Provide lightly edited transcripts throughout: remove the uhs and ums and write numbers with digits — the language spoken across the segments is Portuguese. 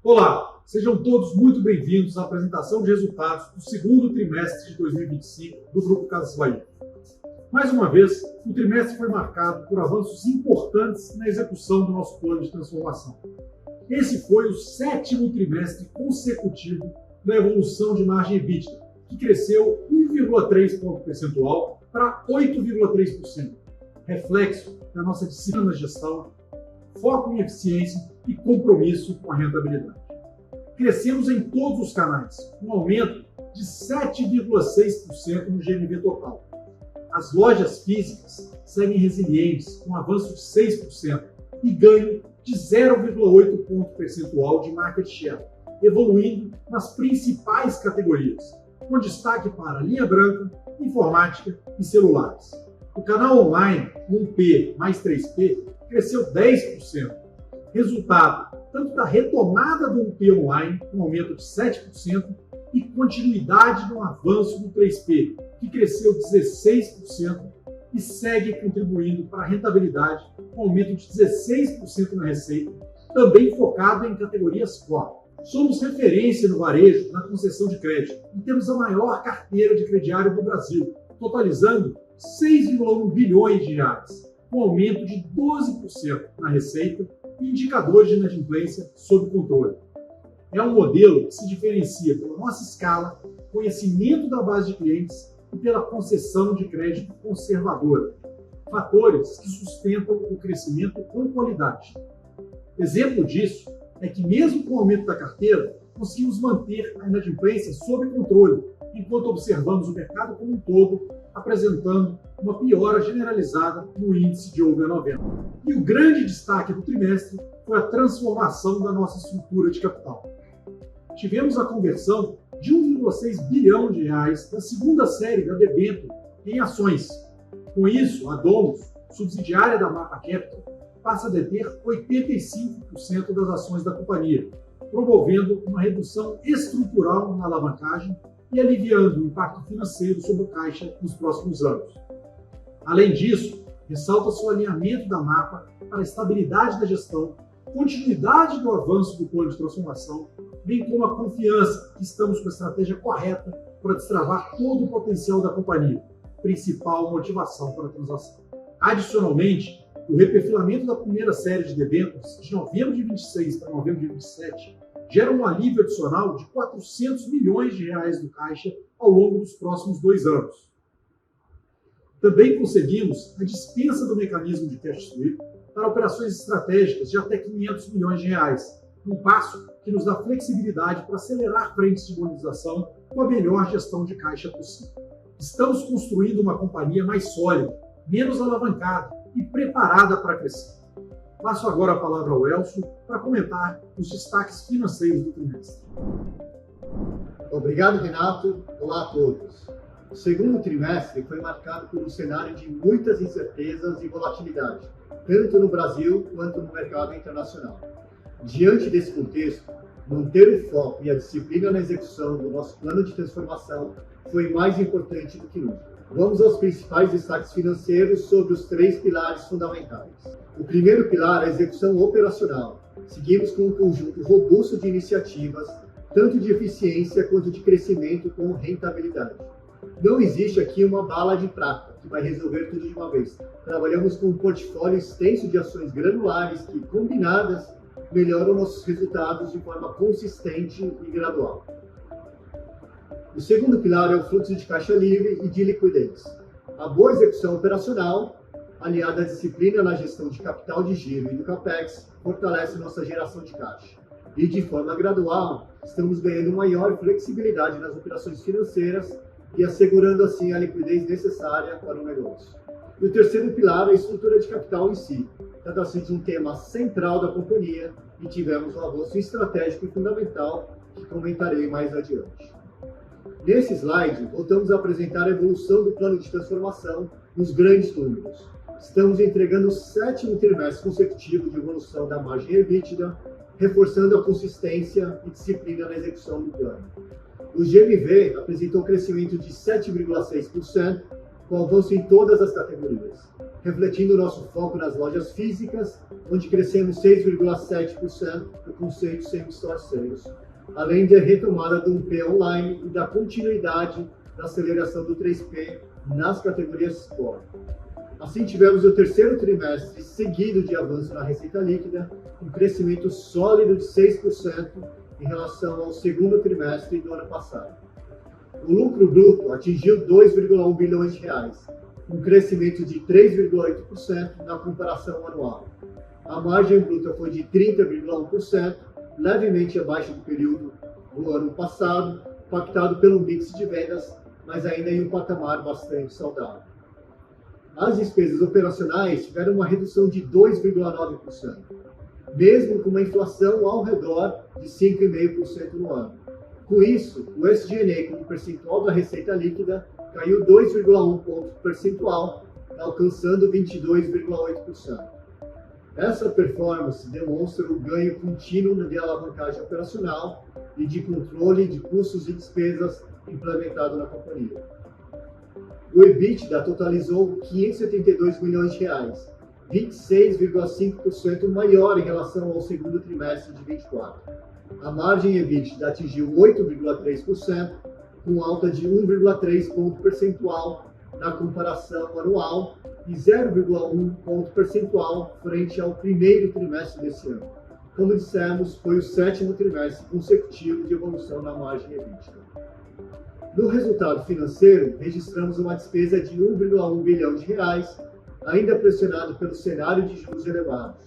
Olá, sejam todos muito bem-vindos à apresentação de resultados do segundo trimestre de 2025 do Grupo Casas Bahia. Mais uma vez, o trimestre foi marcado por avanços importantes na execução do nosso plano de transformação. Esse foi o 7º trimestre consecutivo da evolução de margem EBITDA, que cresceu 1,3 ponto percentual para 8,3%, reflexo da nossa disciplina na gestão, foco em eficiência e compromisso com a rentabilidade. Crescemos em todos os canais, com um aumento de 7,6% no GMV total. As lojas físicas seguem resilientes, com avanço de 6% e ganho de 0,8 ponto percentual de market share, evoluindo nas principais categorias, com destaque para linha branca, informática e celulares. O canal online 1P mais 3P cresceu 10%, resultado tanto da retomada do 1P online, com aumento de 7%, e continuidade no avanço do 3P, que cresceu 16% e segue contribuindo para a rentabilidade, com aumento de 16% na receita, também focado em categorias core. Somos referência no varejo na concessão de crédito e temos a maior carteira de crediário do Brasil, totalizando 6,1 bilhões de reais, com aumento de 12% na receita e indicadores de inadimplência sob controle. É um modelo que se diferencia pela nossa escala, conhecimento da base de clientes e pela concessão de crédito conservadora, fatores que sustentam o crescimento com qualidade. Exemplo disso é que, mesmo com o aumento da carteira, conseguimos manter a inadimplência sob controle, enquanto observamos o mercado como um todo apresentando uma piora generalizada no índice de over 90. E o grande destaque do trimestre foi a transformação da nossa estrutura de capital. Tivemos a conversão de 1,6 bilhão de reais da segunda série da debênture em ações. Com isso, a Domus, subsidiária da Mapa Capital, passa a deter 85% das ações da companhia, promovendo uma redução estrutural na alavancagem e aliviando o impacto financeiro sobre o caixa nos próximos anos. Além disso, ressalta-se o alinhamento da Mapa para a estabilidade da gestão, continuidade do avanço do plano de transformação, bem como a confiança que estamos com a estratégia correta para destravar todo o potencial da companhia, principal motivação para a transação. Adicionalmente, o reperfilamento da primeira série de debêntures, de novembro de 26 para novembro de 27, gera um alívio adicional de 400 milhões de reais do caixa ao longo dos próximos 2 anos. Também conseguimos a dispensa do mecanismo de cash sweep para operações estratégicas de até 500 milhões de reais, um passo que nos dá flexibilidade para acelerar frentes de monetização com a melhor gestão de caixa possível. Estamos construindo uma companhia mais sólida, menos alavancada e preparada para crescer. Passo agora a palavra ao Elcio para comentar os destaques financeiros do trimestre. Obrigado, Renato. Olá a todos. O segundo trimestre foi marcado por um cenário de muitas incertezas e volatilidade, tanto no Brasil quanto no mercado internacional. Diante desse contexto, manter o foco e a disciplina na execução do nosso plano de transformação foi mais importante do que nunca. Vamos aos principais destaques financeiros sobre os 3 pilares fundamentais. O primeiro pilar é a execução operacional. Seguimos com um conjunto robusto de iniciativas, tanto de eficiência quanto de crescimento com rentabilidade. Não existe aqui uma bala de prata que vai resolver tudo de uma vez. Trabalhamos com um portfólio extenso de ações granulares que, combinadas, melhoram nossos resultados de forma consistente e gradual. O segundo pilar é o fluxo de caixa livre e de liquidez. A boa execução operacional, aliada à disciplina na gestão de capital de giro e do CAPEX, fortalece nossa geração de caixa. E, de forma gradual, estamos ganhando maior flexibilidade nas operações financeiras e assegurando, assim, a liquidez necessária para o negócio. E o terceiro pilar é a estrutura de capital em si. Trata-se de um tema central da companhia e tivemos um avanço estratégico e fundamental que comentarei mais adiante. Nesse slide, voltamos a apresentar a evolução do plano de transformação nos grandes números. Estamos entregando o 7º trimestre consecutivo de evolução da margem EBITDA, reforçando a consistência e disciplina na execução do plano. O GMV apresentou um crescimento de 7,6%, com avanço em todas as categorias. refletindo o nosso foco nas lojas físicas, onde crescemos 6,7% do conceito Same-Store Sales, além da retomada do 1P online e da continuidade da aceleração do 3P nas categorias Core. Assim, tivemos o terceiro trimestre seguido de avanço na receita líquida, um crescimento sólido de 6% em relação ao segundo trimestre do ano passado. O lucro bruto atingiu 2,1 bilhões de reais, um crescimento de 3,8% na comparação anual. A margem bruta foi de 30,1%, levemente abaixo do período do ano passado, impactado pelo mix de vendas, mas ainda em um patamar bastante saudável. As despesas operacionais tiveram uma redução de 2,9%, mesmo com uma inflação ao redor de 5,5% no ano. Com isso, o SG&A como percentual da receita líquida caiu 2,1 ponto percentual, alcançando 22,8%. Essa performance demonstra o ganho contínuo de alavancagem operacional e de controle de custos e despesas implementado na companhia. O EBITDA totalizou 572 milhões de reais, 26,5% maior em relação ao segundo trimestre de 2024. A margem EBITDA atingiu 8,3%, com alta de 1,3 ponto percentual na comparação anual e 0,1 ponto percentual frente ao primeiro trimestre desse ano. Como dissemos, foi o sétimo trimestre consecutivo de evolução na margem EBITDA. No resultado financeiro, registramos uma despesa de 1,1 bilhão de reais, ainda pressionado pelo cenário de juros elevados.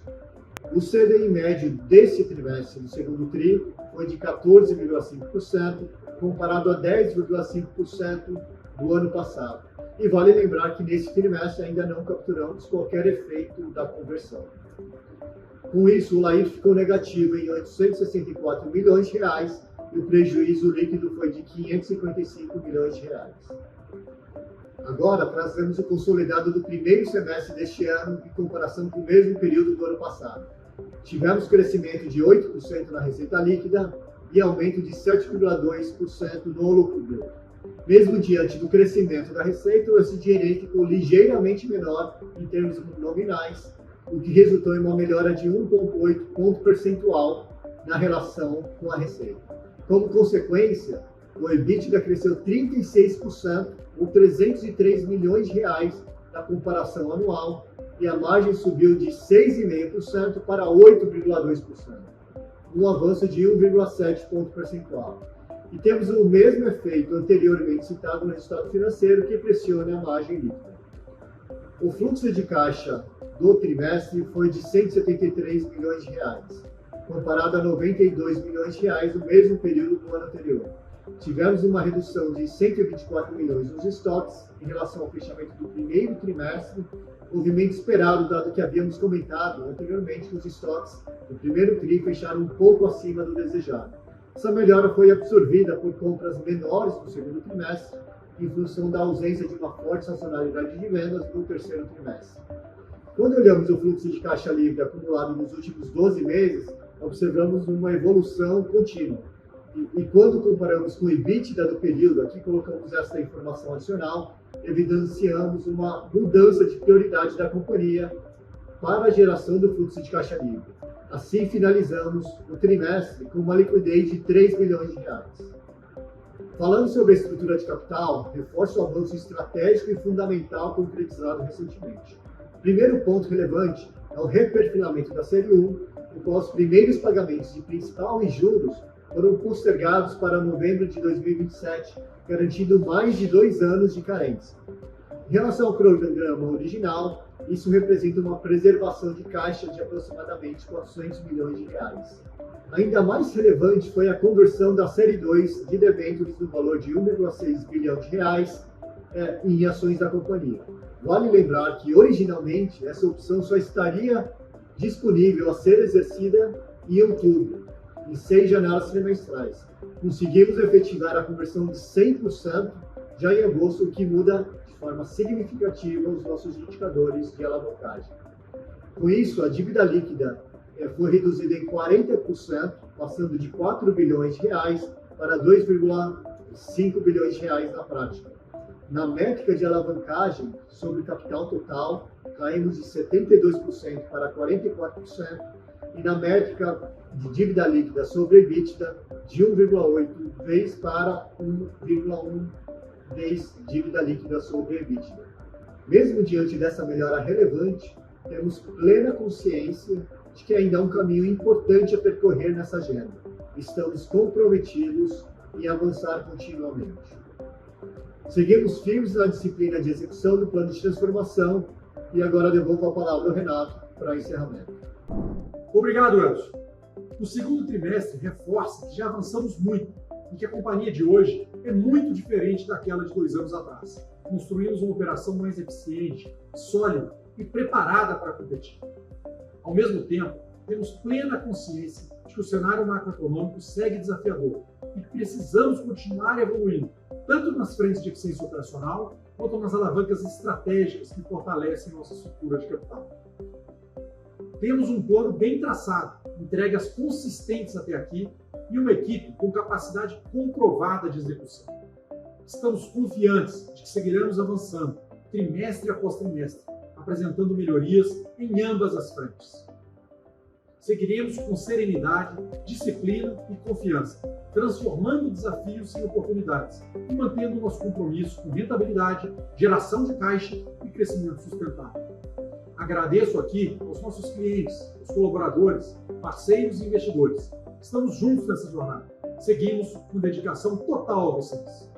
O CDI médio desse trimestre do segundo TRI foi de 14,5%, comparado a 10,5% do ano passado. E vale lembrar que nesse trimestre ainda não capturamos qualquer efeito da conversão. Com isso, o LAIF ficou negativo em 864 milhões de reais e o prejuízo líquido foi de 555 milhões de reais. Agora, trazemos o consolidado do primeiro semestre deste ano em comparação com o mesmo período do ano passado. Tivemos crescimento de 8% na receita líquida e aumento de 7,2% no lucro bruto. Mesmo diante do crescimento da receita, o SG&A ficou ligeiramente menor em termos nominais, o que resultou em uma melhora de 1,8 ponto percentual na relação com a receita. Como consequência, o EBITDA cresceu 36%, ou 303 milhões de reais na comparação anual, e a margem subiu de 6,5% para 8,2%, um avanço de 1,7 ponto percentual. E temos o mesmo efeito anteriormente citado no resultado financeiro, que pressiona a margem líquida. O fluxo de caixa do trimestre foi de 173 milhões de reais, comparado a 92 milhões de reais no mesmo período do ano anterior. Tivemos uma redução de 124 milhões nos estoques em relação ao fechamento do primeiro trimestre, movimento esperado, dado que havíamos comentado anteriormente que os estoques do primeiro TRI fecharam um pouco acima do desejado. Essa melhora foi absorvida por compras menores no segundo trimestre, em função da ausência de uma forte sazonalidade de vendas no terceiro trimestre. Quando olhamos o fluxo de caixa livre acumulado nos últimos 12 meses, observamos uma evolução contínua. E quando comparamos com o EBITDA do período, aqui colocamos esta informação adicional, evidenciamos uma mudança de prioridade da companhia para a geração do fluxo de caixa livre. Assim, finalizamos o trimestre com uma liquidez de 3 bilhões de reais. Falando sobre a estrutura de capital, reforço o avanço estratégico e fundamental concretizado recentemente. O primeiro ponto relevante é o reperfilamento da Série 1, no qual os primeiros pagamentos de principal e juros foram postergados para novembro de 2027, garantindo mais de 2 anos de carência. Em relação ao cronograma original, isso representa uma preservação de caixa de aproximadamente 400 milhões de reais. Ainda mais relevante foi a conversão da Série 2 de debêntures no valor de 1,6 bilhão de reais em ações da companhia. Vale lembrar que, originalmente, essa opção só estaria disponível a ser exercida em outubro, em 6 janelas trimestrais. Conseguimos efetivar a conversão de 100% já em agosto, o que muda de forma significativa os nossos indicadores de alavancagem. Com isso, a dívida líquida foi reduzida em 40%, passando de 4 bilhões de reais para 2,5 bilhões de reais na prática. Na métrica de alavancagem sobre capital total, caímos de 72% para 44%, e na métrica de dívida líquida sobre EBITDA, de 1,8 vezes para 1,1 vezes dívida líquida sobre EBITDA. Mesmo diante dessa melhora relevante, temos plena consciência de que ainda há um caminho importante a percorrer nessa agenda. Estamos comprometidos em avançar continuamente. Seguimos firmes na disciplina de execução do plano de transformação e agora devolvo a palavra ao Renato para encerramento. Obrigado, Elcio. O segundo trimestre reforça que já avançamos muito e que a companhia de hoje é muito diferente daquela de 2 anos atrás. Construímos uma operação mais eficiente, sólida e preparada para competir. Ao mesmo tempo, temos plena consciência de que o cenário macroeconômico segue desafiador e que precisamos continuar evoluindo, tanto nas frentes de eficiência operacional, quanto nas alavancas estratégicas que fortalecem nossa estrutura de capital. Temos um plano bem traçado, entregas consistentes até aqui e uma equipe com capacidade comprovada de execução. Estamos confiantes de que seguiremos avançando, trimestre após trimestre, apresentando melhorias em ambas as frentes. Seguiremos com serenidade, disciplina e confiança, transformando desafios em oportunidades e mantendo nosso compromisso com rentabilidade, geração de caixa e crescimento sustentável. Agradeço aqui aos nossos clientes, aos colaboradores, parceiros e investidores. Estamos juntos nessa jornada. Seguimos com dedicação total a vocês.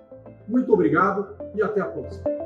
Muito obrigado e até a próxima.